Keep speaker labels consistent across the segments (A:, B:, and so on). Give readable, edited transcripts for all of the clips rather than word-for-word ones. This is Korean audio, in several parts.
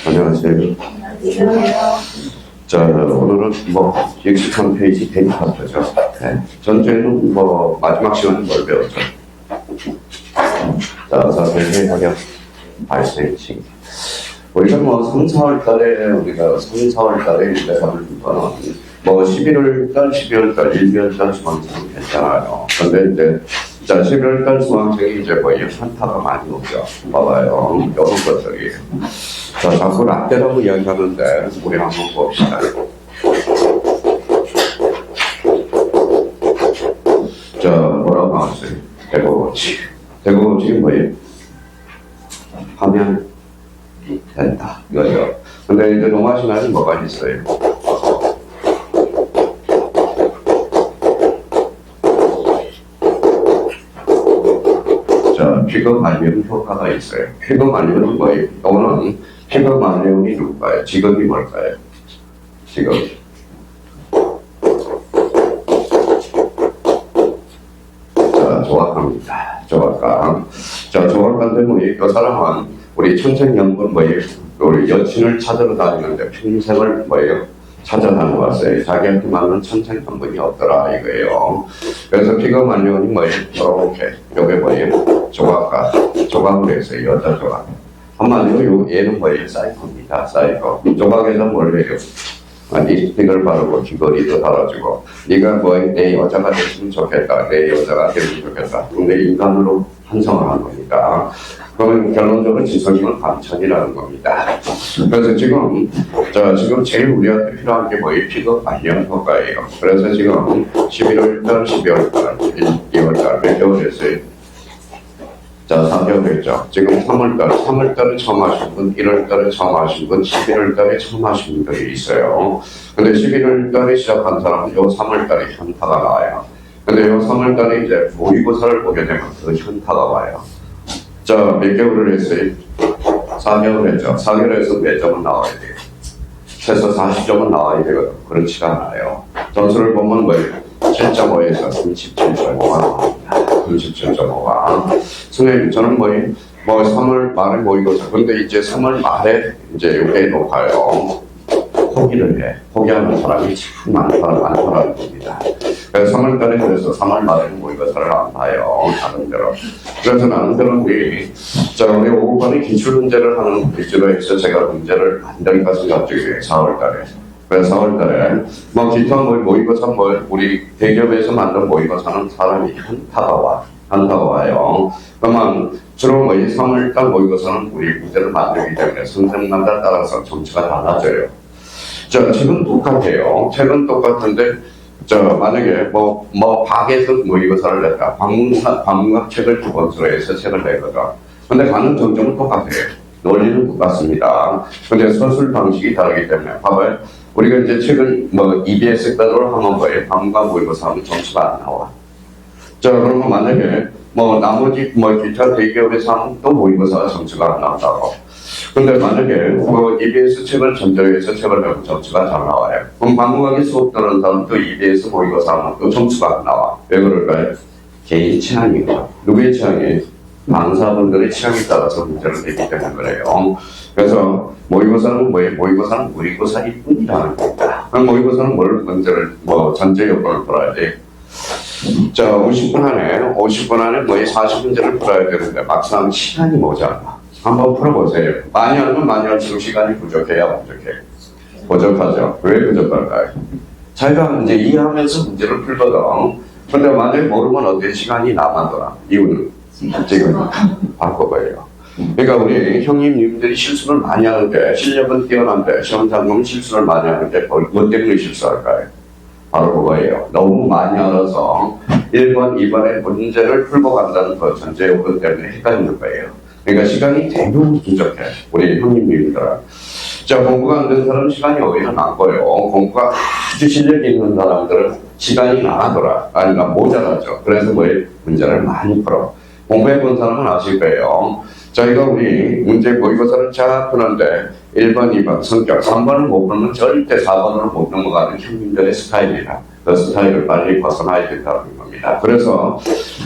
A: 안녕하세요. 자, 오늘은 익숙한 페이지 데이터죠. 네. 전체는 마지막 시간은 뭘 배웠죠? 자, 자세히 하려 발생식. 우리가 3, 4월 달에, 우리가 3, 4월 달에 인대감을 준 거는 11월 달, 12월 달, 1개월 달 수강생은 괜찮아요. 근데 이제, 자, 11월 달 수강생이 이제 현타가 많이 오죠. 봐봐요. 이런 것들이. 자, 자꾸 라떼라고 이야기하는데, 우리 한번 봅시다. 자, 뭐라고 나왔어요? 대고고치. 대고고치 뭐예요? 하면 된다. 이거죠. 근데 이제 로마 신화는 뭐가 있어요? 자, 피거 만령 효과가 있어요. 피거 만령은 뭐예요? 또는 피거 만령이 누굴까요? 직업이 뭘까요? 직업. 자, 조각가입니다. 조각가. 자, 조각가인데 이 사람은 우리 천생연분 우리 여친을 찾으러 다니는데 평생을 찾아다녀왔어요. 자기한테 맞는 천생연분이 없더라 이거예요. 그래서 피거 만령이 이렇게 요게 조각가. 조각을 했어요. 여자 조각. 한마디로 얘는 사이코입니다. 사이코. 조각에서 뭘 해요? 립스틱을 바르고 귀걸이도 달아주고 네가 내 여자가 됐으면 좋겠다. 내 여자가 됐으면 좋겠다. 근데 인간으로 환성을 한 겁니다. 그러면 결론적으로 지성이는 감천이라는 겁니다. 그래서 지금 제일 우리한테 필요한 게 피거 만령 효과예요. 그래서 지금 11월 달, 12월 달, 2월 달 몇 개월 했어요? 자, 3개월 했죠. 지금 3월 달에 처음 하신 분, 1월 달에 처음 하신 분, 11월 달에 처음 하신 분들이 있어요. 근데 11월 달에 시작한 사람은 요 3월 달에 현타가 나와요. 근데 요 3월 달에 이제 모의고사를 보게 되면 그 현타가 와요. 자, 몇 개월을 했어요? 4개월 했죠. 4개월에서 몇 점은 나와야 돼요? 최소 40점은 나와야 되거든. 그렇지가 않아요. 점수를 보면 7.5에서 37.5가 나옵니다. 37.5가. 선생님, 저는 3월 말에 모의고사. 근데 이제 3월 말에 이제 요게 높아요. 포기를 해. 포기하는 사람이 참 많다라는 겁니다. 그래서 3월 달에 그래서 3월 말에는 모의고사를 안 봐요. 다른 데로. 그래서 나름대로 우리 5번의 기출문제를 하는 위주로 해서 제가 문제를 한다니까 생각하기 위해 4월 달에. 그래서 4월 달에 기타 모의고사 우리 대기업에서 만든 모의고사는 사람이 현타가 와요. 그러면 주로 3월 달 모의고사는 우리 문제를 만들기 때문에 선생님마다 따라서 점수가 달라져요. 자, 책은 똑같아요. 책은 똑같은데, 만약에 박에서 모의고사를 냈다. 방문학 책을 기본으로 해서 책을 내거든. 근데 가는 정점은 똑같아요. 논리는 똑같습니다. 근데 서술 방식이 다르기 때문에, 봐봐요. 우리가 이제 책을 EBS 따로 하면 방문학 모의고사 하면 점수가 안 나와. 자, 그러면 만약에 나머지 기타 대기업에서 하면 또 모의고사 점수가 안 나온다고. 근데 만약에 EBS 책을 전제해서 책을 내면 점수가 잘 나와요. 그럼 방문하게 수업 듣는 사람도 EBS 모의고사 하면 또 점수가 안 나와. 왜 그럴까요? 개인 취향이죠. 누구의 취향이? 강사분들의 취향에 따라서 문제를 내기 때문에 그래요. 그래서 모의고사는 모의고사는 모의고사일 뿐이라는 겁니다. 그럼 모의고사는 문제를 전제 요건을 풀어야 돼. 자, 50분 안에 40문제를 풀어야 되는데 막상 시간이 모자라. 한번 풀어보세요. 많이 하면 많이 할수록 시간이 부족해요, 부족하죠. 왜 부족할까요? 자기가 이제 이해하면서 문제를 풀거든. 근데 만약에 모르면 어떻게 시간이 남아더라. 이유는 지금 바꿔봐요. 그러니까 우리 형님들이 실수를 많이 하는데, 실력은 뛰어난데, 시험장님은 실수를 많이 하는데, 뭐 때문에 실수할까요? 바로 그거예요. 너무 많이 알아서 1번, 2번의 문제를 풀고 간다는 그 전제 요건 때문에 헷갈리는 거예요. 그러니까 시간이 대부분 부족해. 우리 형님들은. 자, 공부가 안 된 사람은 시간이 오히려 많고요. 공부가 아주 실력이 있는 사람들은 시간이 많아더라. 아니면 모자라죠. 그래서 문제를 많이 풀어. 공부해본 사람은 아실 거예요. 저희가 우리 문제 모의고사를 잘 푸는데 1번, 2번 성격, 3번을 못 풀면 절대 4번으로 못 넘어가는 형님들의 스타일이라 그 스타일을 빨리 벗어나야 된다는 겁니다. 겁니다. 그래서,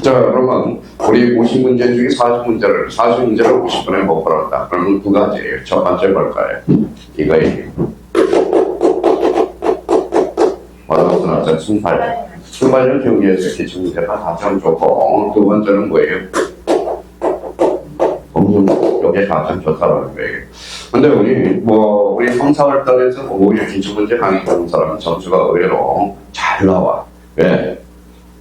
A: 자, 그러면 우리 50문제 중에 40문제를 50분에 못 풀었다. 그러면 두 가지예요. 첫 번째 뭘까요? 이거예요. 뭐라고 나왔죠? 순발력 경기에서 기출문제가 가장 좋고, 두 번째는 뭐예요? 이게 가장 좋다라는 거예요. 근데 우리 3, 4월 달에서 오히려 기출문제 강의하는 사람은 점수가 의외로 잘 나와. 왜?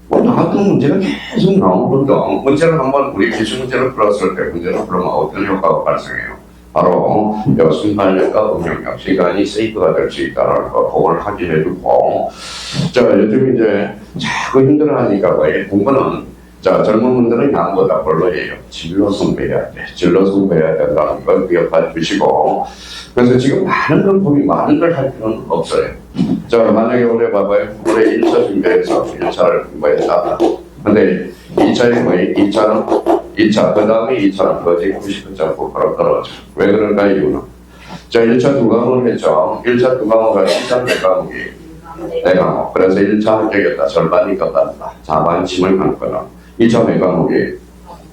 A: 나왔던 문제가 계속 나오거든. 문제를 한번 우리 기출문제를 풀었을 때 문제를 풀으면 어떤 효과가 발생해요? 바로 순발력과 응용력, 시간이 세이브가 될 수 있다는 거, 그걸 확인해주고, 자, 요즘 이제 자꾸 힘들어하니까 왜 공부는 자, 젊은 분들은 양보다 별로예요. 진로 선배해야 돼. 진로 선배해야 된다는 걸 기억해 주시고. 그래서 지금 많은 걸 할 필요는 없어요. 자, 만약에 올해 봐봐요. 올해 1차 준비해서 1차를 공부했다. 근데 2차에 2차, 그 다음에 2차는 거의 99.9% 떨어져. 왜 그럴까, 이유는? 자, 1차 두 과목을 했죠. 1차 두 과목과 2차 네 과목이. 네 과목. 그래서 1차 합격했다. 절반이 깎았다. 자반심을 갖거나. 2차 네 과목이에요.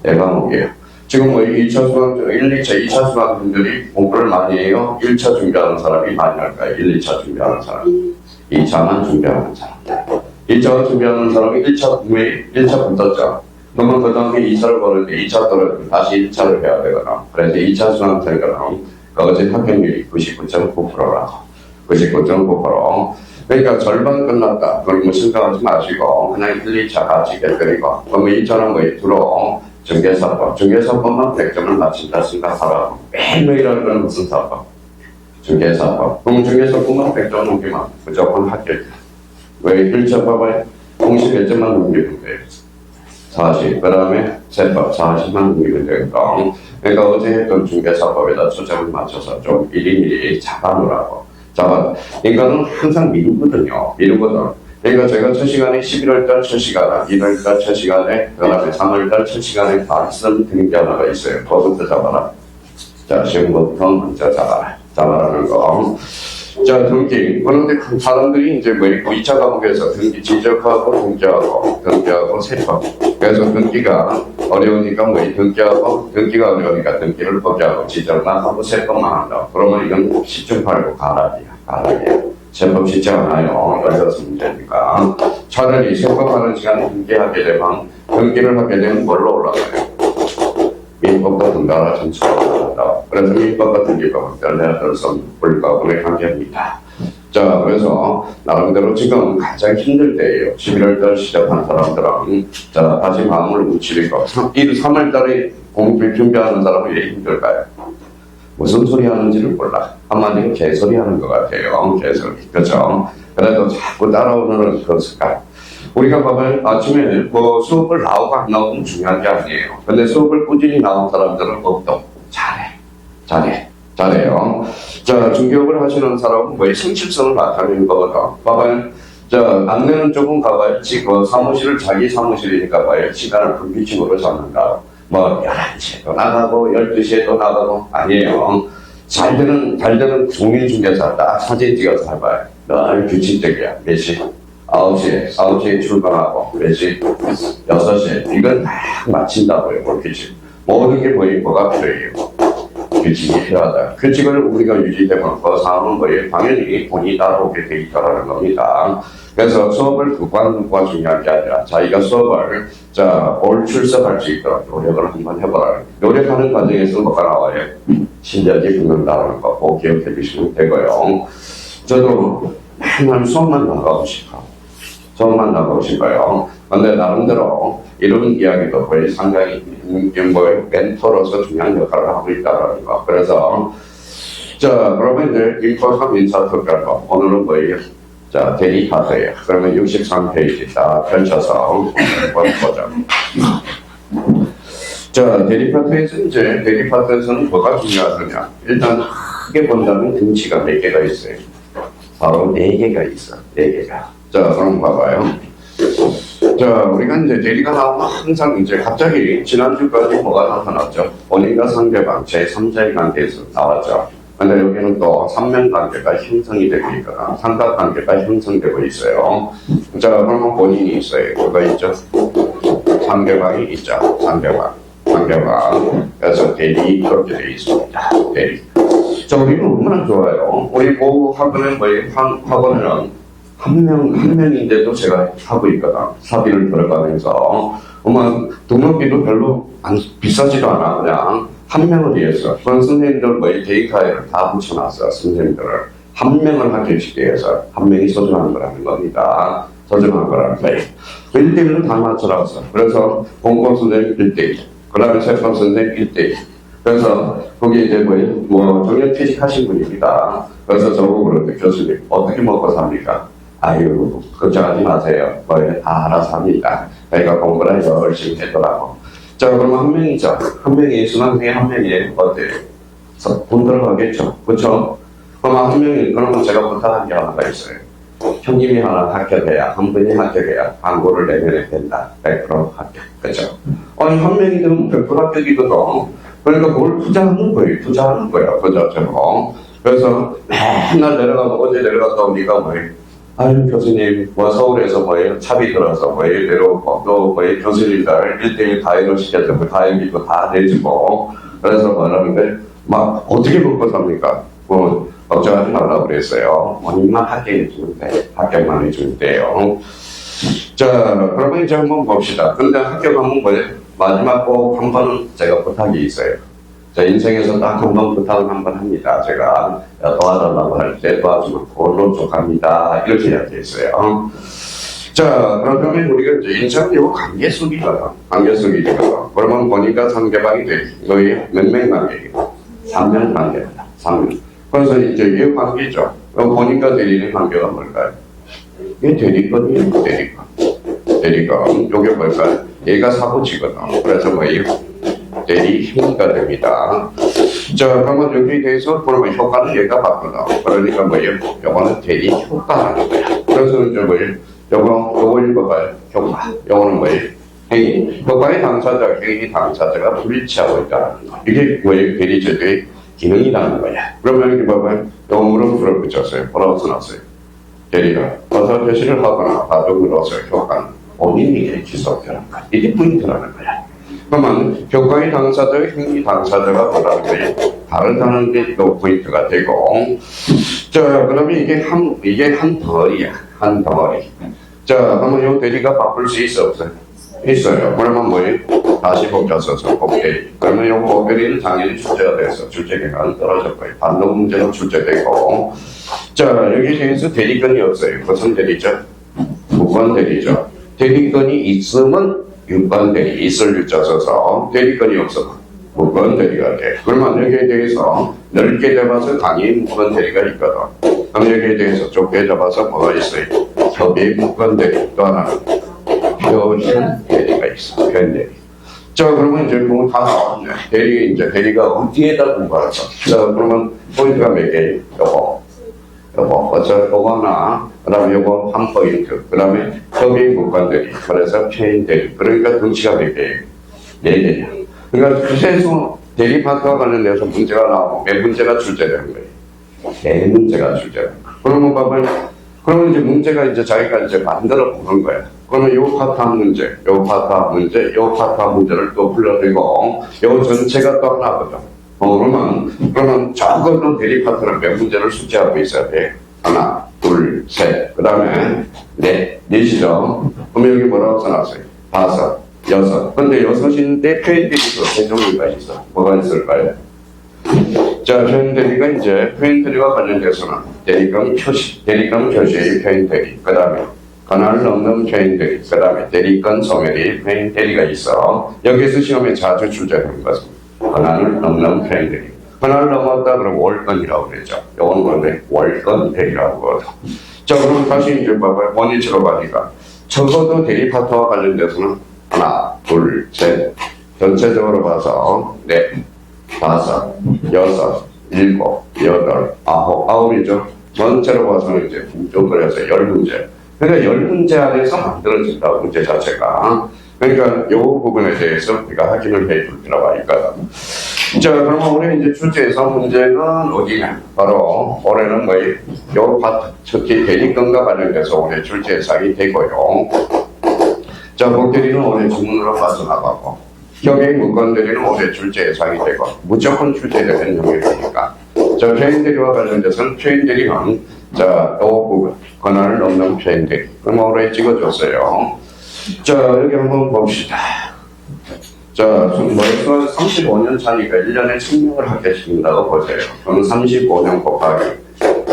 A: 네 과목이에요. 지금 2차 수강, 2차 수강생들이 공부를 많이 해요. 1차 준비하는 사람이 많이 할까요? 2차 준비하는 사람. 2차만 준비하는 사람. 2차 준비하는 사람이 1차 붙었죠. 그러면 그 다음에 2차를 보는데 2차 떨어지면 다시 1차를 해야 되거나. 그래서 2차 수강생들은 거기서 합격률이 99.9%라고. 99.9%. 그러니까 절반 끝났다. 그걸 뭐 생각하지 마시고 그냥 1, 2차 같이 깨뜨리고 그러면 2차는 주로 중개사법만 100점을 맞춘다 생각하라고. 매일매일 하는 건 무슨 사법? 중개사법. 그럼 중개사법만 100점 넘기면 무조건 합격이다. 왜 1차 봐봐요? 공시 몇 점만 넘기면 돼요. 40. 그 다음에 세법 40만 넘기면 되니까. 그러니까 어제 했던 중개사법에다 초점을 맞춰서 좀 미리미리 잡아놓으라고. 인간은 항상 미루거든요. 그러니까 제가 첫 시간에 11월달 첫 시간에, 1월달 첫 시간에, 그 다음에 3월달 첫 시간에 말씀 드린 게 하나가 있어요. 그거부터 잡아라. 자, 시험부터 먼저 잡아라는 거. 자, 등기. 그런데 사람들이 이제 2차 과목에서 등기 지적하고 등기하고 세법. 그래서 등기가 어려우니까 등기가 어려우니까 등기를 포기하고 지적만 하고 세법만 한다. 그러면 이건 시중 팔고 가락이야. 세법 쉽지 않아요. 어려서 문제니까. 차라리 세법하는 시간에 등기를 하게 되면 뭘로 올라가요? 민법과 등가라 점수가 올라간다. 그래서 민법과 등기법은 별내들서 불가분의 관계입니다. 자, 그래서 나름대로 지금 가장 힘들 때예요. 11월달 시작한 사람들은 자, 다시 마음을 움츠리고 3월달에 공부 준비하는 사람은 왜 힘들까요? 무슨 소리 하는지를 몰라. 한마디로 개소리 하는 것 같아요. 개소리. 그렇죠? 그래도 자꾸 따라오는 그 습관. 우리가 봐봐요. 아침에 수업을 나오고 안 나오고는 중요한 게 아니에요. 근데 수업을 꾸준히 나온 사람들은 법도 잘해요. 자, 중개업을 하시는 사람은 성실성을 나타내는 거거든. 봐봐요. 자, 안 내는 쪽은 가봐요. 자기 사무실이니까 봐요. 시간을 불규칙으로 잡는다. 11시에 또 나가고, 12시에 또 나가고, 아니에요. 잘 되는 국민중개사 딱 사진 찍어서 해봐요. 늘 규칙적이야. 몇 시? 9시에 출발하고, 몇 시? 6시에. 이건 딱 마친다고요, 규칙. 모든 게 뭐가 필요해요. 규칙이 필요하다. 규칙을 우리가 유지되면 그 상황은 당연히 본인이 따라오게 돼 있다는 겁니다. 그래서 수업을 누가 중요한 게 아니라 자기가 수업을 올 출석할 수 있도록 노력을 한번 해보라. 노력하는 과정에서 뭐가 나와요? 실력이 붙는다는 거 꼭 기억해 주시면 되고요. 저도 맨날 수업만 나가고 싶어요. 근데 나름대로 이런 이야기도 상당히 멘토로서 중요한 역할을 하고 있다는 거. 그래서 그러면 이제 인포함 인사 특별법 오늘은 뭐예요? 자, 대리파트예요. 그러면 63페이지 딱 펼쳐서 보자. 자, 대리파트에서는 뭐가 중요하느냐? 일단 크게 본다면 등치가 몇 개가 있어요. 바로 4개가 있어. 4개가. 자, 그럼 봐봐요. 자, 우리가 이제 대리가 나오면 항상 갑자기 지난주까지 뭐가 나타났죠? 본인과 상대방 제3자의 관계에서 나왔죠. 근데 여기는 또 삼면관계가 형성이 되고 있거나 삼각관계가 형성되고 있어요. 자, 그러면 본인이 있어요. 그거 있죠? 상대방이 있죠. 상대방. 그래서 대리 이렇게 되어 있습니다. 대리. 자, 우리는 얼마나 좋아요. 우리 학원은 학원은 한 명인데도 제가 하고 있거든. 사비를 들어가면서. 등록비도 별로 비싸지도 않아. 그냥 한 명을 위해서. 그런 선생님들 데이터를 다 붙여놨어. 선생님들을. 한 명을 학교시키기 위해서 한 명이 소중한 거라는 겁니다. 소중한 거라는 거예요. 1대1은 다 맞춰놨어. 그래서 공법 선생님 1대1. 그 다음에 세법 선생님 1대1. 그래서 거기 이제 정년 퇴직하신 분입니다. 그래서 저보고 그러는데 교수님 어떻게 먹고 삽니까? 아유, 걱정하지 마세요. 다 알아서 합니다. 그러니까 공부를 열심히 했더라고. 자, 그러면 한 명이죠. 한 명이 있으면 그게 한 명이 어때요? 돈 들어가겠죠. 그렇죠? 그럼 한 명이, 그러면 제가 부탁한 게 하나가 있어요. 형님이 하나 합격해야, 한 분이 합격해야 광고를 내면 된다. 100% 합격. 그렇죠? 아니, 한 명이 되면 100% 합격이거든. 그러니까 뭘 투자하는 거예요. 그죠? 그래서 맨날 내려가면 어제 내려갔다 오니까 아유, 교수님, 서울에서 차비 들어서 내려오고, 또 교수님들 1대1 다이로 시켜주고, 다이비도 다 내주고, 그래서 뭐라는데, 어떻게 먹고 삽니까? 걱정하지 말라고 그랬어요. 입만 합격해주면 돼. 합격만 해주면 돼요. 자, 그러면 이제 한번 봅시다. 근데 합격하면 마지막 꼭 한 번은 제가 부탁이 있어요. 자, 인생에서 딱 한 번 부탁을 한 번 합니다. 제가 도와달라고 할 때 도와주면 그걸로 족합니다. 이렇게 이야기했어요. 자, 그러면 우리가 이제 인생은 요 관계 속이거든. 그러면 보니까 상대방이 거의 몇 명 관계이고 3명 관계입니다. 3명. 그래서 이제 이 관계죠. 보니까 대리는 관계가 뭘까요? 이게 대리건이에요. 대리건. 요게 뭘까요? 얘가 사고치거든. 그래서 대리 힘가 됩니다. 자, 그러면 여기에 대해서 그러면 효과는 얘가 받거든. 그러니까 요거는 대리 효과라는 거야. 그래서 이제 요거 읽어봐요. 효과. 요거는 행위. 효과의 당사자, 행위 당사자가 불일치하고 있다는 거. 이게 대리제도의 기능이라는 거야. 그러면 여기 봐봐요. 영어로 불을 붙였어요. 뭐라고 써놨어요? 대리가 어서 표시를 하거나 바둑으로서 효과는 본인에게 지속되는 거야. 이게 포인트라는 거야. 그러면 효과의 당사자와 행위 당사자가 뭐라는 거예요? 다르다는 게 또 포인트가 되고. 자, 그러면 이게 한 덩어리야. 한 덩어리. 자, 그러면 요 대리가 바꿀 수 있어, 없어요? 있어요. 그러면 다시 복잡서서 복대리. 그러면 요 복대리는 당연히 출제가 돼서 출제기간은 떨어졌고요. 반론 문제는 출제되고. 자, 여기에 대해서 대리건이 없어요. 무슨 대리죠? 무건 대리죠. 대리건이 있으면 유건 대리, 있을 유자 써서 대리건이 없으면 무건 대리가 돼. 그러면 여기에 대해서 넓게 잡아서 당연히 무건 대리가 있거든. 그럼 여기에 대해서 좁게 잡아서 뭐가 있어요? 협의 무건 대리. 또 하나는 표현 대리가 있어. 표현 대리. 자, 그러면 이제 다 나왔네. 대리가 어디에다 공부할까? 자, 그러면 포인트가 몇 개예요? 요거나, 그 다음에 요거 한 포인트, 그 다음에 협의 무관 대리, 그래서 표현 대리. 그러니까 덩치가 몇 개예요? 4개냐. 그러니까 그래서 대리 파트와 관련돼서 문제가 나오고, 몇 문제가 출제되는 거예요? 4문제가 출제되는 거예요. 그러면 봐봐요. 그러면 이제 문제가 이제 자기가 이제 만들어 보는 거야. 그러면 요 파트 한 문제, 요 파트 한 문제, 요 파트 한 문제를 또 불러들고, 요 전체가 또 하나거든. 그러면 적어도 대리 파트는 몇 문제를 숙지하고 있어야 돼. 하나, 둘, 셋. 그 다음에 넷이죠. 그럼 여기 뭐라고 써놨어요? 5, 6. 근데 6인데 표현대리도 3종류가 있어. 뭐가 있을까요? 자, 표현대리가 이제 표현대리와 관련돼서는 대리금 표시의 표현대리. 그 다음에 권한을 넘는 표현대리. 그 다음에 대리건 소멸의 표현대리가 있어. 여기서 시험에 자주 출제되는 것은 권한을 넘는 표현대리. 권한을 넘었다 그러면 월건이라고 그랬죠. 요건 원래 월건 대리라고 하거든. 자, 그럼 다시 이제 봐봐요. 원위치로 가니까 적어도 대리 파트와 관련돼서는 하나, 둘, 셋. 전체적으로 봐서 4, 5, 6, 7, 8, 9이죠. 전체로 봐서는 이제 좀 그래서 10문제. 그러니까 10문제 안에서 만들어진다, 문제 자체가. 그러니까 이 부분에 대해서 우리가 확인을 해 줄 필요가 있거든. 자, 그러면 우리 이제 출제에서 문제는 어디냐? 바로 올해는 요 파트, 특히 대리권과 관련돼서 올해 출제 예상이 되고요. 자, 복대리는 올해 주문으로 빠져나가고, 협의 문건대리는 올해 출제 예상이 되고, 무조건 출제되는 영역이니까. 자, 표현대리와 관련돼서는 표현대리는, 자, 이 부분, 권한을 넘는 표현대리. 그럼 올해 찍어줬어요. 자, 여기 한번 봅시다. 자, 벌써 35년 차니까 1년에 1000명을 합격시킨다고 보세요. 그럼 35년 곱하기.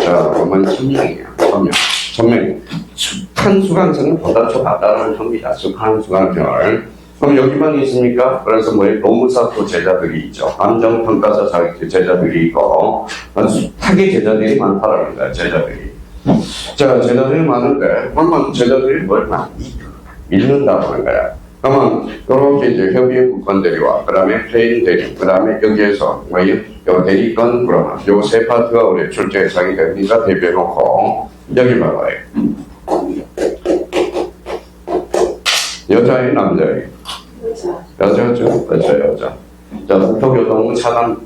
A: 자, 그러면 1000명이에요. 1000명. 1000명. 숙한 수강생은 도달초 받다라는 겁니다. 숙한 수강생을. 그럼 여기만 있습니까? 그래서 노무사도 제자들이 있죠. 감정평가사 제자들이 있고, 숱하게 제자들이 많다라는 거예요, 제자들이. 자, 제자들이 많은데, 그러면 제자들이 뭘 읽는다고 하는 거야. 그러면, 요렇게 이제 협의의 국권대리와, 그 다음에 페인대리, 그 다음에 여기에서, 요 대리권, 그러면, 요 세 파트가 우리 출제 예상이 됩니다. 대비해놓고, 여기 봐봐요. 여자의 남자의? 여자죠. 그렇죠, 여자. 자, 국토교통은 차단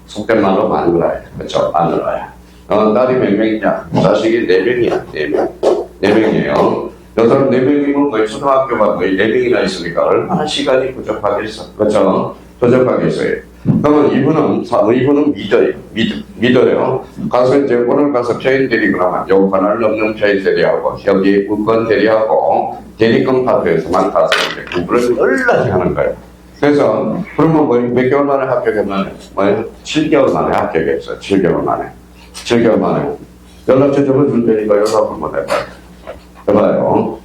A: 속된 말로 마누라야. 그렇죠, 마누라야. 딸이 몇 명이냐? 자식이 4명이야, 4명. 4명이에요. 여자는 4명이면 초등학교가 4명이나 있으니까 얼마나 시간이 부족하겠어. 그렇죠? 부족하겠어요. 그러면 이분은 믿어요. 가서 이제 오늘 가서 표현대리 그러면 요 권한을 넘는 표현대리하고 협의 우권대리하고 대리권 파트에서만 가서 이제 공부를 널널히 하는 거예요. 그래서 그러면 몇 개월 만에 합격했나요? 7개월 만에 합격했어요. 7개월 만에. 7개월 만에. 연락처 적어줄 테니까 연락 한번 해봐요.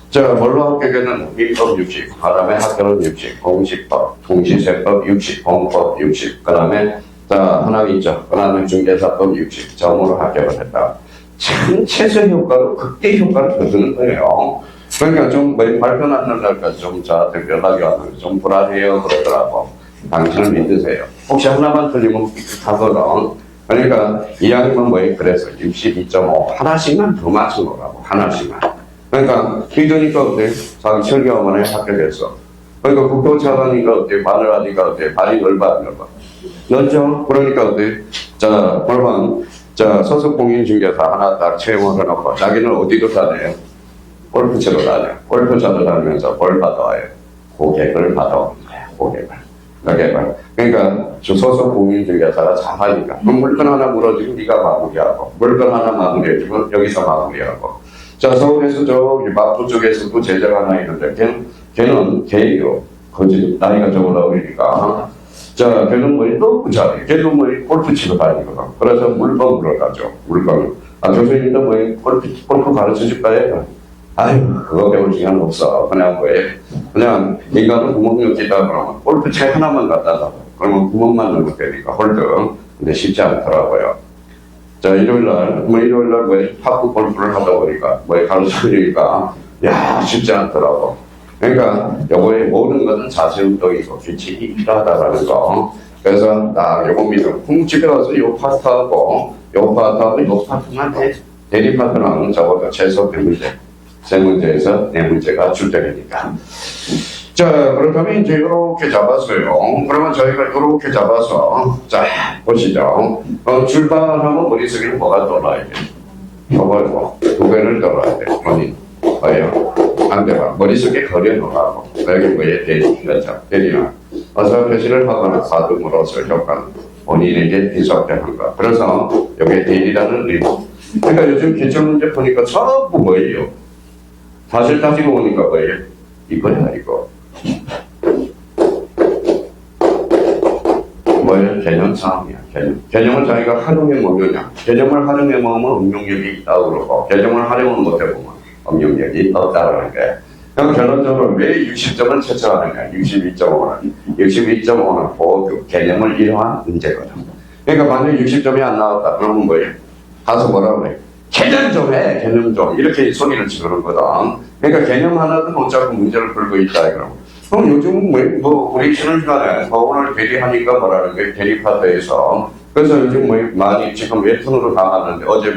A: 자, 뭘로 합격했는 민법 60, 그 다음에 학교는 60, 공시법, 통시세법 60, 공법 60, 그 다음에 자, 하나 있죠. 그 다음에 중개사법 60, 점으로 합격을 했다. 참 최소 효과로 극대 효과를 거두는 거예요. 그러니까 좀 발표 났는 날까지 좀 저한테 연락이 왔는데 좀 불안해요 그러더라고. 당신을 믿으세요. 혹시 하나만 틀리면 삐끗하거든. 그러니까 이야기만 그래서 62.5 하나씩만 더 맞춰놓으라고. 하나씩만. 그러니까 믿으니까 어때? 자기 7개월 만에 합격했어. 그러니까 국토차관이가 어때? 마누라니까 어때? 발이 넓어. 넓죠? 그러니까 어때? 자, 그러면 자, 소속공인중개사 하나 딱 채용을 해놓고 자기는 어디도 다녀요? 골프채로 다녀요. 골프차로 다니면서 뭘 받아와요? 고객을 받아오는 거야. 고객을. 그러니까 소속공인중개사가 잘하니까 물건 하나 물어주면 네가 마무리하고 물건 하나 마무리해주면 여기서 마무리하고. 자, 서울에서 저기 마포 쪽에서도 제자가 하나 있는데 걔는 개예요. 거짓 나이가 적어다 보니까. 자, 걔는 너무 잘해. 걔도 골프 치러 다니거든. 그래서 물건으로 가죠. 물건. 교수님도 골프 가르쳐 줄까요? 아유, 그거 배울 시간 없어. 그냥 인간은 구멍이 없다 그러면 골프채 하나만 갖다 놔. 그러면 구멍만 넣으면 되니까 홀드. 근데 쉽지 않더라고요. 자, 일요일날 파크 골프를 하다 보니까 가르쳐 주니까 야, 쉽지 않더라고. 그러니까 요거의 모든 것은 자세 운동이고 규칙이 필요하다라는 거. 그래서 요거 믿음. 집에 가서 요 파트하고 요 파트만 대리 파트는 적어도 최소 100문제. 3문제에서 4문제가 출제되니까. 자, 그렇다면 이제 이렇게 잡았어요. 그러면 저희가 이렇게 잡아서, 자, 보시죠. 출발하면 머릿속에 뭐가 돌아야 돼? 저거, 두 개를 돌아야 돼. 본인. 뭐예요? 상대방. 머릿속에 그려놓으라고. 여기 대리죠. 대리는. 어서 표시를 하거나 받음으로써 효과는 본인에게 비속되는 것. 그래서 여기 대리라는 의미. 그러니까 요즘 기출문제 보니까 전부 뭐예요? 사실 따지고 보니까 뭐예요? 이거야, 이거. 개념 싸움이야, 개념. 개념을 자기가 활용해 먹느냐. 개념을 활용해 먹으면 응용력이 있다고 그러고, 개념을 활용을 못해 보면 응용력이 없다라는 거야. 그럼 결론적으로 왜 60점을 채점하느냐. 62.5는. 62.5는 보고 개념을 이용한 문제거든. 그러니까 만약에 60점이 안 나왔다. 그러면 뭐예요? 가서 뭐라고 해? 개념 좀 해, 개념 좀. 이렇게 소리를 지르는 거다. 그러니까 개념 하나도 못 잡고 문제를 풀고 있다, 그럼 요즘은 우리 쉬는 시간에 오늘 대리하니까 뭐라는 거예요? 대리파트에서. 그래서 요즘 많이 지금 웹툰으로 나갔는데 어제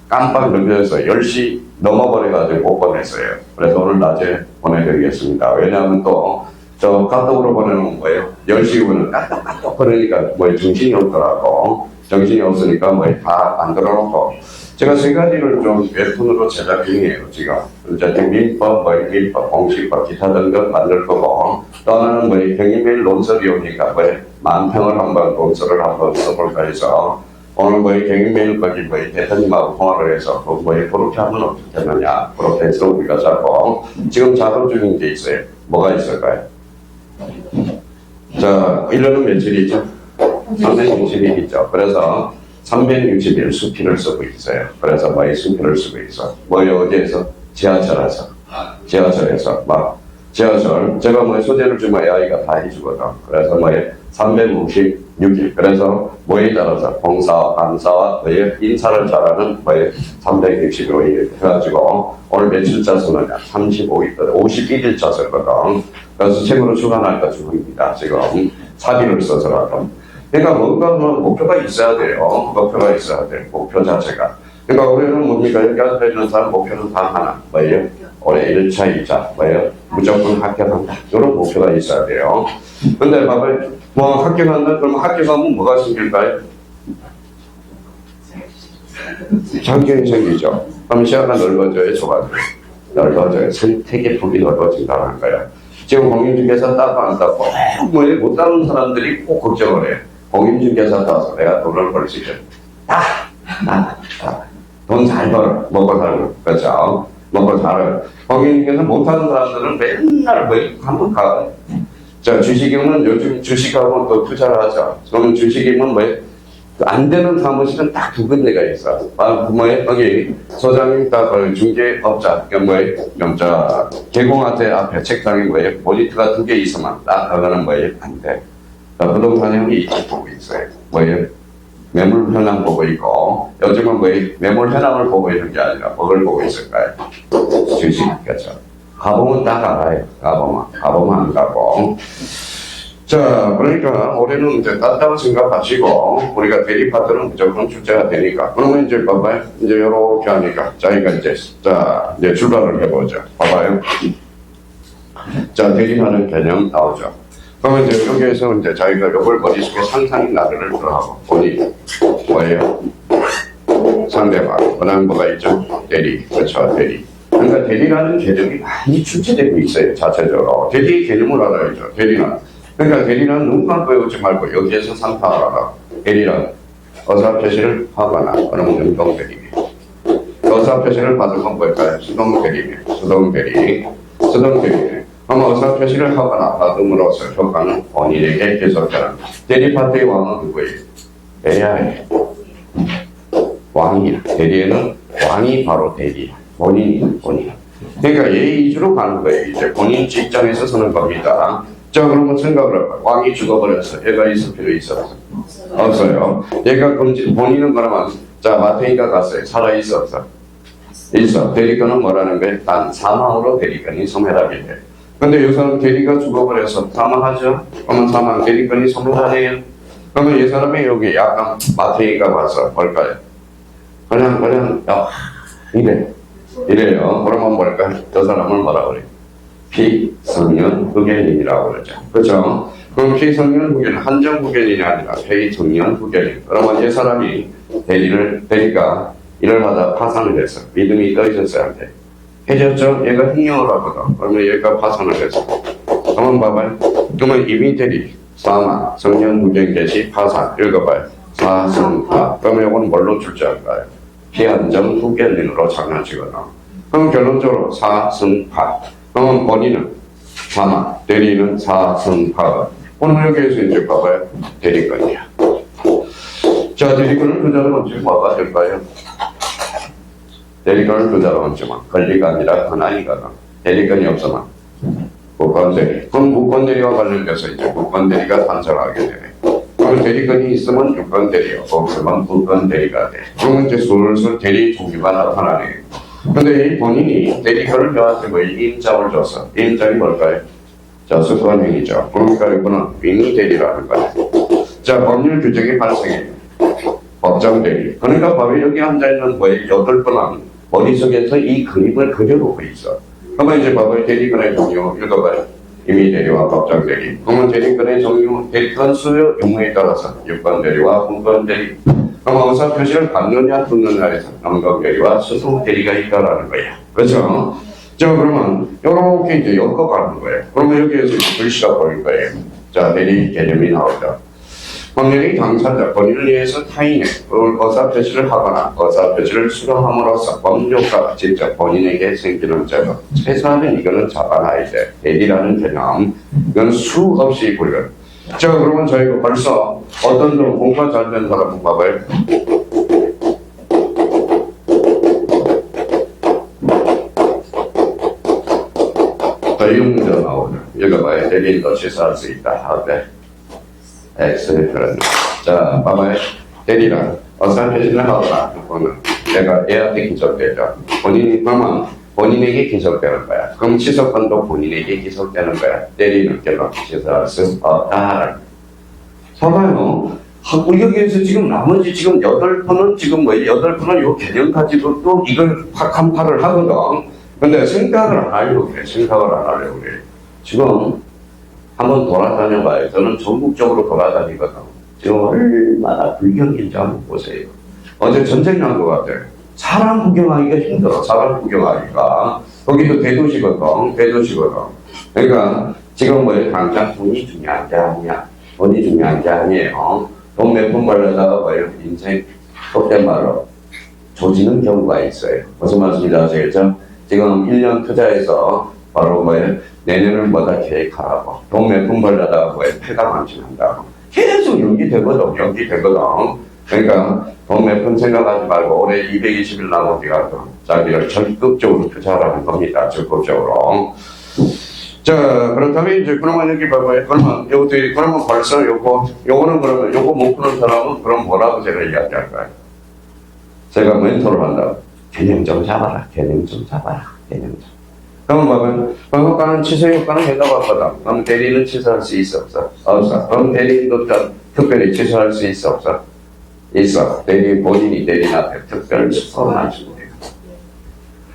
A: 깜빡 넘겨서 10시 넘어버려가지고 못 보냈어요. 그래서 오늘 낮에 보내드리겠습니다. 왜냐하면 또 저 카톡으로 보내는 거예요. 10시 오면 까딱까딱 그러니까 뭐 정신이 없더라고. 정신이 없으니까 뭐 다 만들어놓고 제가 세 가지를 좀 웹툰으로 제작 중이에요, 지금. 어쨌든 민법, 뭐 민법, 공식법, 기타 등등 만들 거고, 또 하나는 뭐 경인매일 논설이 오니까 뭐 만평을 한번 논설을 한번 써볼까 해서, 오늘 뭐 경인매일까지 뭐 대표님하고 통화를 해서, 뭐 그렇게 하면 어떻게 하느냐, 그렇게 해서 우리가 잡고, 지금 작업 중인 게 있어요. 뭐가 있을까요? 자, 1년은 며칠이죠? 360일이죠. 그래서 360일 수필을 쓰고 있어요. 그래서 뭐 수필을 쓰고 있어. 뭐 어디에서? 지하철에서. 지하철. 제가 뭐 소재를 주면 AI가 다 해주거든. 그래서 뭐 356일. 그래서 뭐에 따라서 공사와 감사와 인사를 잘하는 뭐 365일 해가지고 오늘 며칠자 쓰느냐? 35일, 51일자 썼거든. 그래서 책으로 주관할까 중입니다. 지금 사비를 써서라도. 그러니까 뭔가 목표가 있어야 돼요. 목표가 있어야 돼. 목표 자체가. 그러니까 우리는 뭡니까? 여기 앉아 있는 사람 목표는 다 하나. 뭐예요? 올해 1차, 2차. 뭐예요? 무조건 합격한다. 이런 목표가 있어야 돼요. 근데 봐봐요. 뭐 합격한다? 그러면 합격하면 뭐가 생길까요? 장경이 생기죠. 그럼 시야가 넓어져요? 좁아져요? 넓어져요. 선택의 폭이 넓어진다는 거예요. 지금 공인중개사 따고 안 따고 못 따는 사람들이 꼭 걱정을 해요. 공인중개사 따서 내가 돈을 벌 수 있겠다. 돈 잘 벌어. 먹고 살고. 그렇죠? 먹고 살아요. 공인중개사 못하는 사람들은 맨날 한번 가. 자, 주식이면 요즘 주식하고 또 투자를 하죠. 그러면 주식이면 안 되는 사무실은 딱 두 군데가 있어. 여기 소장님 딱 중개업자, 개공한테 앞에 책상에 모니터가 2개 있으면 딱 그거는 안 돼. 부동산 형이 이쪽 보고 있어요. 매물 현황 보고 있고, 요즘은 매물 현황을 보고 있는 게 아니라 뭐를 보고 있을까요? 주식, 그렇죠. 가보면 딱 알아요. 가보면 안 가고. 자, 그러니까 올해는 이제 딴다고 생각하시고 우리가 대리파트는 무조건 출제가 되니까 그러면 이제 봐봐요. 이제 요렇게 하니까 자기가 이제 출발을 해보죠. 봐봐요. 자, 대리하는 개념 나오죠. 그러면 이제 여기에서 이제 자기가 요걸 머릿속에 상상이 나를 들어가고 본인 뭐예요? 상대방. 그 다음에 뭐가 있죠? 대리. 그렇죠, 대리. 그러니까 대리라는 개념이 많이 출제되고 있어요, 자체적으로. 대리의 개념을 알아야죠, 대리는. 그러니까 대리는 눈만 보여오지 말고 여기에서 상상하라. 대리는 의사표시를 하거나 그러면 능동대리입니다. 의사표시를 받은 건 뭘까요? 수동대리입니다. 수동대리. 아마 의사표시를 하거나 받음으로써 효과는 본인에게 계속되는 대리파트의 왕은 누구예요? AI. 왕이야. 대리에는 왕이 바로 대리야. 본인. 그러니까 예의주로 가는 거예요. 이제 본인 직장에서 쓰는 겁니다. 자, 그러면 생각을 해봐요. 왕이 죽어버렸어. 얘가 있을 필요 있었어? 없어요. 얘가 본인은 그러면, 자, 마태이가 갔어요. 살아있어, 없어? 있어. 대리건은 뭐라는 거예요? 단 사망으로 대리건이 소멸하게 돼. 근데 이 사람 대리가 죽어버려서 사망하죠? 그러면 사망, 대리건이 소멸하네요. 그러면 이 사람이 여기 약간 마태이가 와서 뭘까요? 그냥, 이래요. 그러면 뭘까요? 저 사람을 뭐라 그래요? 피성년 후견인이라고 그러죠. 그렇죠? 그럼 피성년 후견인, 한정 후견인이 아니라 피성년 후견인. 그러면 이 사람이 대리가 일을 하다 파산을 했어. 믿음이 떠있었어야 한대. 해줬죠? 얘가 흉령을 하거든. 그러면 얘가 파산을 했어. 그러면 봐봐요. 그러면 이미 대리, 사망, 성년 후견 개시, 파산. 읽어봐요. 사성파. 그러면 이건 뭘로 출제할까요? 피한정 후견인으로 장난치거든. 그럼 결론적으로 사성파. 그러면 본인은 사망, 대리는 사성파. 오늘 여기에서 이제 봐봐요. 대리건이야. 자, 대리건을 두자로 얹으면 뭐가 될까요? 대리건을 두자로 얹으면 권리가 아니라 권한이거든. 대리건이 없으면 무권대리. 그럼 무권대리와 관련돼서 이제 무권대리가 탄생하게 되네. 그럼 대리건이 있으면 유권대리요. 없으면 무권대리가 돼. 그러면 이제 슬슬 대리 종류가 나타나네. 근데 이 본인이 대리건을 저한테 임장을 줬어. 임장이 뭘까요? 자, 습관행위죠. 그러니까 이거는 윙대리라는 거예요. 자, 법률 규정이 발생해요. 법정 대리. 그러니까 법에 여기 앉아있는 8분은 머릿속에서 이 그림을 그려놓고 있어. 그러면 이제 봐봐요. 대리권의 종류 읽어봐요. 임의 대리와 법정 대리. 그러면 대리권의 종류, 대리권 수요 용무에 따라서 유권 대리와 분권 대리. 그럼 의사 표시를 받느냐 듣느냐에서 남권 대리와 수송 대리가 있다라는 거예요. 그렇죠? 자, 그러면 이렇게 이제 엮어가는 거예요. 그러면 여기에서 이제 글씨가 보일 거예요. 자, 대리 개념이 나오죠. 법령의 당사자 본인을 위해서 타인의 의사 표시를 하거나 의사 표시를 수령함으로써 법률효과가 직접 본인에게 생기는 제도. 최소한은 이거는 잡아놔야 돼. 대리라는 개념. 이건 수없이 불려. 자, 그러면 저희가 벌써 어떤 좀 공부가 잘 된 사람 봐봐요. 자, 이런 문제가 나오죠. 읽어봐요. 대리인도 취소할 수 있다. 네. X 그런. 자, 봐봐요. 대리란 어떤 표시를 하거나 또는 내가 얘한테 기속되죠. 본인이 그러면 본인에게 기속되는 거야. 그럼 취소권도 본인에게 기속되는 거야. 대리는 결론 취소할 수 없다. 봐봐요. 여기에서 지금 나머지 지금 8번은 지금 뭐 8번은 요 개념 가지고 또 이걸 한파를 하거든. 근데 생각을 안 하려고 그래. 생각을 안 하려고 그래. 지금 한번 돌아다녀 봐요. 저는 전국적으로 돌아다니거든. 지금 얼마나 불경인지 한번 보세요. 어제 전쟁 난 것 같아요. 사람 구경하기가 힘들어. 사람 구경하기가. 거기도 대도시거든. 대도시거든. 그러니까 지금 뭐 당장 돈이 중요한 게 아니야. 돈이 중요한 게 아니에요. 돈 몇 푼 벌려다가 뭐예요. 인생 속된 말로 조지는 경우가 있어요. 무슨 말씀인지 아시겠죠? 지금 1년 투자해서 바로 뭐예요. 내년을 뭐다 계획하라고. 돈 몇 푼 벌려다가 뭐예요. 패가 망신한다고. 계속 연기되거든. 연기되거든. 그러니까 돈 몇 푼 생각하지 말고 올해 220일 남았으니까 자기를 적극적으로 투자하라는 겁니다. 적극적으로. 자, 그렇다면 이제 그러면 여기 봐봐요. 그러면 벌써 요거는 그러면 요거 못 푸는 사람은 그럼 뭐라고 제가 이야기할까요? 제가 멘토를 한다고. 개념 좀 잡아라. 개념 좀 잡아라. 개념 좀. 그럼 봐봐요. 효과는 취소 효과는 해당하거든. 그럼 대리는 취소할 수 있어 없어? 없어. 그럼 대리인도 특별히 취소할 수 있어 없어? 있어. 본인이 대리한테 특별 처분할 수 있어요.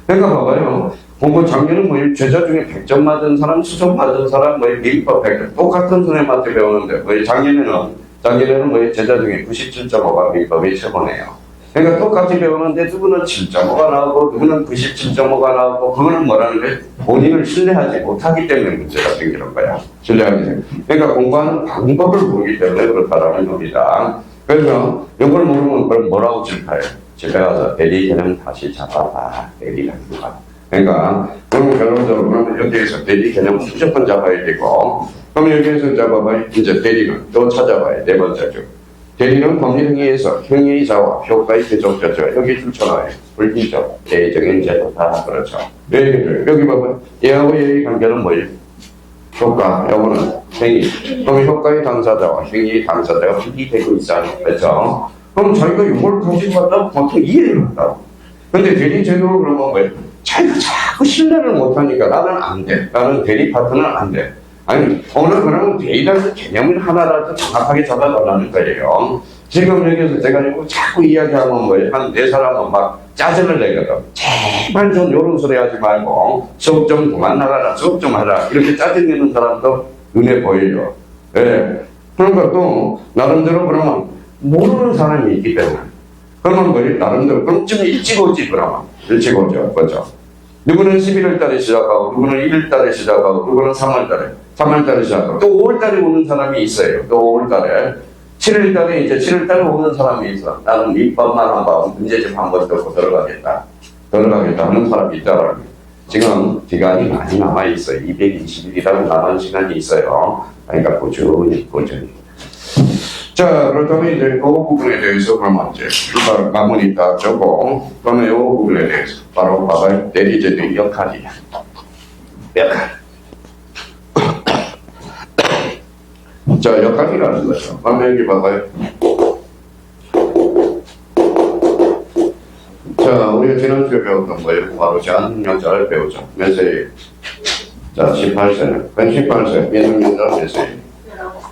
A: 그러니까 봐봐요. 공부 작년은 뭐 제자 중에 100점 맞은 사람, 수점 맞은 사람, 뭐 민법 100점 똑같은 선생님한테 배우는데 뭐 작년에는 뭐 제자 중에 97.5가 민법이 최고네요. 그러니까 똑같이 배우는데 누구는 7.5가 나오고 누구는 97.5가 나오고 그거는 뭐라는 게 본인을 신뢰하지 못하기 때문에 문제가 생기는 거야. 신뢰하기 때문에. 그러니까 공부하는 방법을 모르기 때문에 그렇다라는 겁니다. 그래서 이걸 모르면 그럼 뭐라고 질타해요? 집에 가서 대리 개념 다시 잡아봐. 대리라는 거야. 그러니까 그러면 결론적으로 그러면 여기에서 대리 개념 무조건 잡아야 되고 그럼 여기에서 잡아봐요. 이제 대리는 또 찾아봐요. 네 번째죠. 대리는 법률행위에서 행위자와 효과의 계속되죠. 여기 줄쳐놔요. 불기적, 예의적인 제도다. 그렇죠. 여기 봐봐요. 얘하고 얘의 관계는 뭐예요? 효과, 요거는 행위. 그럼 효과의 당사자와 행위의 당사자가 분리되고 있잖아요. 그렇죠? 그럼 자기가 이걸 가지고 갔다고 보통 이해를 한다고. 근데 대리 제도로 그러면 뭐예요? 자기가 자꾸 신뢰를 못하니까 나는 안 돼. 나는 대리 파트너는 안 돼. 아니, 오늘 그러면 대리라는 개념을 하나라도 정확하게 잡아달라는 거예요. 지금 여기서 제가 이거 자꾸 이야기하면 뭐예요? 한 4사람은 막 짜증을 내거든. 제발 좀 요런 소리 하지 말고 수업 좀 그만 나가라, 수업 좀 하라. 이렇게 짜증내는 사람도 눈에 보여요. 예. 그러니까 또 나름대로 그러면 모르는 사람이 있기 때문에 그러면 뭐예요? 나름대로 그럼 좀 일찍 오지 그러면. 일찍 오죠. 그렇죠? 누구는 11월 달에 시작하고, 누구는 1월 달에 시작하고, 누구는 3월 달에 시작하고, 또 5월 달에 오는 사람이 있어요. 또 5월 달에. 7월 달에 오는 사람이 있어. 나는 민법만 한번 문제집 한번 듣고 들어가겠다 하는 사람이 있다라는 거예요. 지금 기간이 많이 남아있어요. 220일이라고 남은 시간이 있어요. 그러니까 꾸준히. 자, 그렇다면 이제 이 부분에 대해서 그러면 이제 마무리 딱 적고, 그러면 이 부분에 대해서 바로 봐봐요. 대리제도의 역할이야. 자, 역할이라는 거죠. 그러면 여기 봐봐요. 자, 우리가 지난주에 배웠던 거예요. 바로 제한능력자를 배우죠. 몇 세예요? 자, 18세는. 18세. 미성년자 몇 세예요?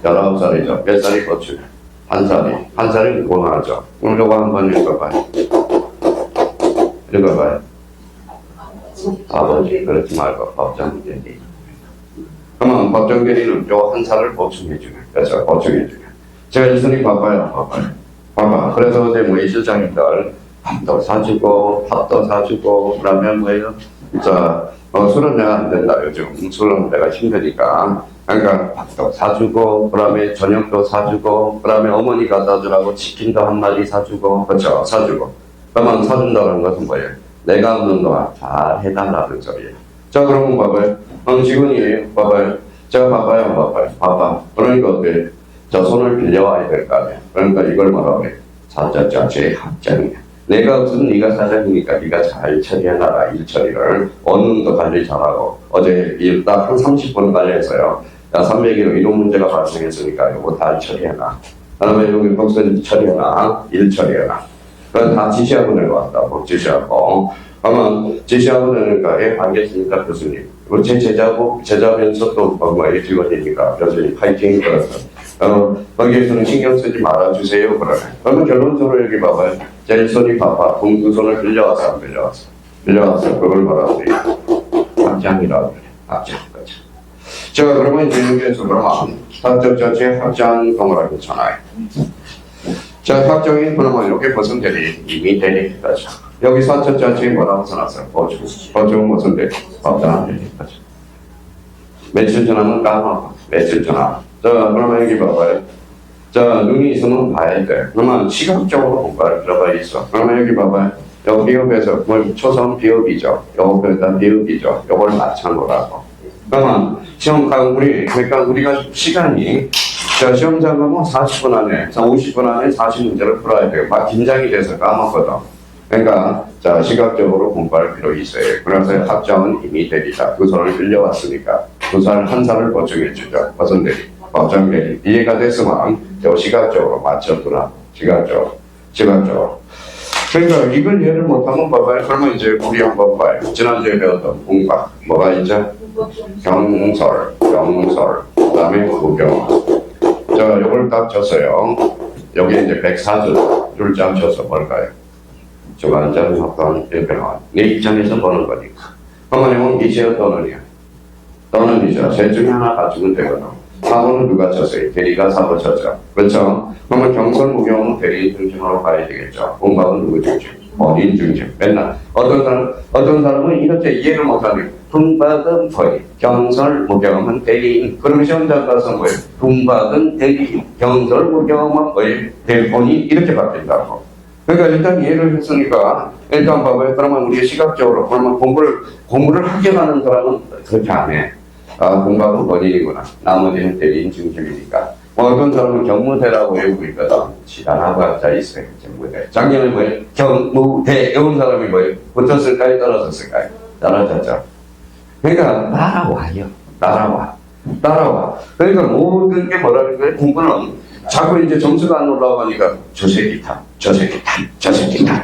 A: 19살이죠. 몇 살이 거치네? 한 살이 무고나죠. 그럼 요거 한번 읽어봐요. 읽어봐요. 아버지, 그렇지 말고 법정계리. 그러면 법정계리는 요 한 살을 보충해주네. 그렇죠. 보충해주네. 제가 일선이 바빠요. 바빠. 그래서 어제 뭐 이실장님들 밥도 사주고, 밥도 사주고, 그러면 뭐예요? 자, 술은 내가 안 된다. 요즘 술은 내가 힘드니까. 그러니까 밥도 사주고, 그 다음에 저녁도 사주고, 그 다음에 어머니 갖다 주라고 치킨도 한 마리 사주고, 그렇죠? 사주고. 그러면 사준다는 것은 뭐예요? 내가 없는 동안 잘 해달라는 소리예요. 자, 그러면 봐봐요. 직원이 봐봐요. 제가 바빠요. 바빠. 그러니까 어때? 저 손을 빌려와야 될 거 아니야. 그러니까 이걸 뭐라고 해? 사자자의 합장이야. 내가 없으면 네가 사장이니까 네가 잘 처리해놔라. 일 처리를. 언능도 관리 잘하고. 어제 일 딱 한 30분 관리해서요. 야, 301호 이런 문제가 발생했으니까 이거 다 처리해놔. 그 다음에 여기 복선 처리해놔. 일 처리해놔. 그건 다 지시하고 내려왔다고. 지시하고. 아마 지시하고 내니까 알겠습니다 교수님. 제 제자면서 또 뭐에 직원이니까 교수님 파이팅 그래서 거기에서는 신경 쓰지 말아주세요 그러네. 그러면 결론적으로 여기 봐봐요. 제일 손이 바빠. 공수손을 빌려왔어 안 빌려왔어? 빌려왔어. 그걸 뭐라고 해요? 합장이라고 그래. 합장. 그렇죠. 제가 그러면 이제 여기에서 그러면 사적 자체 합장 동그라미 괜찮아요. 자, 확정인 그러면 이렇게 무슨 대리? 이미 대리. 그렇죠. 여기 사적 자체에 뭐라고 써놨어요? 보충 무슨 대리? 법정한 대리. 그렇죠. 며칠 전하면 까먹어. 며칠 전하. 자, 그러면 여기 봐봐요. 자, 눈이 있으면 봐야 돼. 그러면 시각적으로 공부할 필요가 있어. 그러면 여기 봐봐요. 여기 비읍에서 초선 비읍이죠. 요거 일단 비읍이죠. 요걸 맞춰놓으라고. 그러면 시험 그러니까 우리가 시간이 자, 시험장 가면 40분 안에, 50분 안에 40문제를 풀어야 돼요. 막 긴장이 돼서 까먹거든. 그러니까, 자, 시각적으로 공부할 필요 있어요. 그래서 합장은 이미 대리다. 그 손을 빌려왔으니까. 한 살을 보충해주죠. 무슨 대리? 법정 대리. 이해가 됐으면, 저 시각적으로 맞춰두라. 시각적으로. 그러니까 이걸 이해를 못하면 봐봐요. 그러면 이제 우리 한번 봐요. 지난주에 배웠던 공과. 뭐가 있죠? 경설. 그 다음에 구경. 자, 요걸 딱 쳤어요. 여기 이제 104줄, 줄장 쳐서 뭘까요? 주관자는 합당 100원. 내 입장에서 보는 거니까. 어머님은 이시어 또는이야. 또는이죠. 셋 중에 하나 가지면 되거든. 사고는 누가 쳤어요? 대리가 사고 쳤죠. 그렇죠? 그러면 경설 무경은 대리인 중심으로 가야 되겠죠. 공부는 누구 중심? 본인 중심. 맨날. 어떤 사람은 이렇게 이해를 못하는 분박은 거의 경설 무경은 대리인. 그럼 시험장 가서 뭐예요? 분박은 대리인. 경설 무경은 거의 본인 이렇게 바뀐다고. 그러니까 일단 이해를 했으니까 일단 봐봐요. 그러면 우리 시각적으로 그러면 공부를 하게 가는 사람은 그렇게 안 해. 아, 공부하고 본인이구나. 나머지는 대리인 중심이니까. 어떤 사람은 경무대라고 외우고 있거든. 지랄하고 앉아있어요. 경무대. 작년에 뭐예요? 경무대. 이런 사람이 뭐예요? 붙었을까요? 떨어졌을까요? 떨어졌죠. 그러니까 따라와. 그러니까 모든 게 뭐라는 거예요? 공부는 자꾸 이제 점수가 안 올라가니까 저 새끼 탓.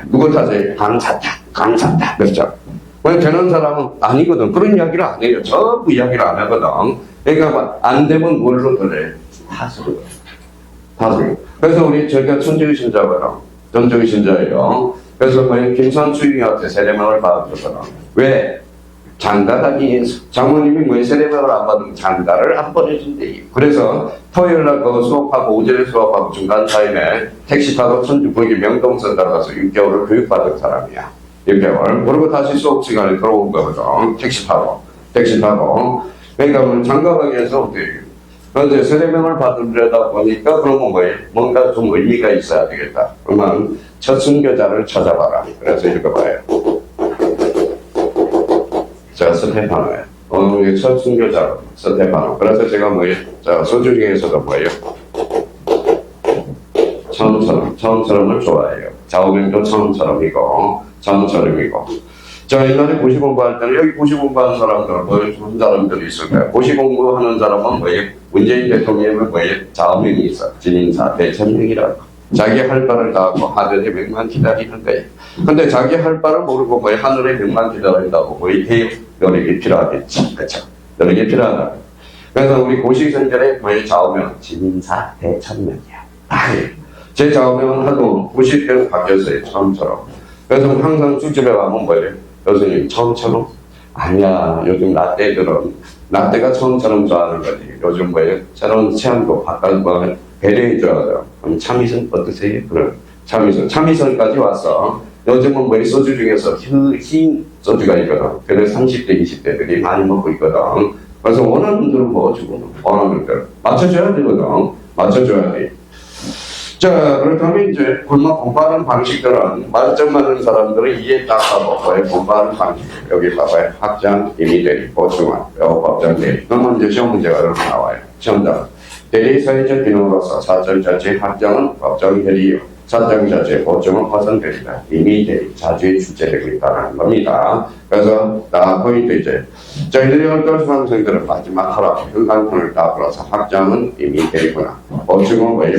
A: 누구 탓이에요? 강사다. 그렇죠? 왜 되는 사람은 아니거든. 그런 이야기를 안 해요. 전부 이야기를 안 하거든. 그러니까 안 되면 뭘로 그래? 탓으로. 그래서 저희가 천주의 신자거든. 전주의 신자예요. 그래서 김선추이한테 세례명을 받았거든. 왜? 장가가기 위해서. 장모님이 세례명을 안 받으면 장가를 안 보내준대. 그래서 토요일날 수업하고 오전에 수업하고 중간 타임에 택시 타고 거기 명동선 따라가서 6개월을 교육받은 사람이야. 6개월. 그리고 다시 수업 시간에 들어온 거거든. 택시 타고. 그러니까 장가가기 위해서 어떻게 해요? 그런데 세례명을 받으려다 보니까 그러면 뭐예요? 뭔가 좀 의미가 있어야 되겠다. 그러면 첫 순교자를 찾아봐라. 그래서 읽어봐요. 자, 스테파노예요. 오늘 첫 순교자 스테파노. 그래서 제가 뭐예요? 자, 소주 중에서도 뭐예요? 처음처럼을 좋아해요. 좌우명도 처음처럼이고. 자, 옛날에 고시 공부할 때는 여기 고시 공부하는 사람들, 무슨 사람들이 있을까요? 고시 공부하는 사람은 뭐예요? 문재인 대통령은 뭐예요? 좌우명이 있어. 진인사 대천명이라고. 자기 할 바를 다 하고 하늘의 명만 기다리는데. 근데 자기 할 바를 모르고 뭐예요? 하늘의 명만 기다린다고 뭐예요? 노력이 필요하겠지. 그렇죠? 노력이 필요하다. 그래서 우리 고시생들의 뭐예요? 좌우명. 진인사 대천명이야. 제 좌우명은 하도 90개로 바뀌었어요. 처음처럼. 그래서 항상 술집에 가면 뭐예요? 교수님, 처음처럼? 아니야. 요즘 라떼들은, 라떼가 처음처럼 좋아하는 거지. 요즘 뭐예요? 새로운 취향도 바꿔, 배려해줘야 돼요. 그럼 참이슬 어떠세요? 그럼 참이슬까지 왔어. 요즘은 뭐예요? 소주 중에서 흰 소주가 있거든. 그래서 30대, 20대들이 많이 먹고 있거든. 그래서 원하는 분들은 먹어주고, 원하는 분들 맞춰줘야 되거든. 맞춰줘야 돼. 자, 그렇다면 이제 골목 공부하는 방식들은 만점 많은 사람들은 이해 딱 하고 공부하는 방식 여기 봐봐요. 학장, 임의 대리, 보충원, 법정 대리. 그러면 이제 시험 문제가 이렇게 나와요. 시험장. 대리 사회적 기능으로서 사전 자체 학장은 법정 대리요. 사정 자체 보충은 허선 대리다. 임의 대리, 자주의 주체되고 있다는 겁니다. 그래서 다 포인트 이제 저희들이 어떤 수강생들은 마지막 하락, 그 강편을 다 풀어서 학장은 임의 대리구나. 보충은 왜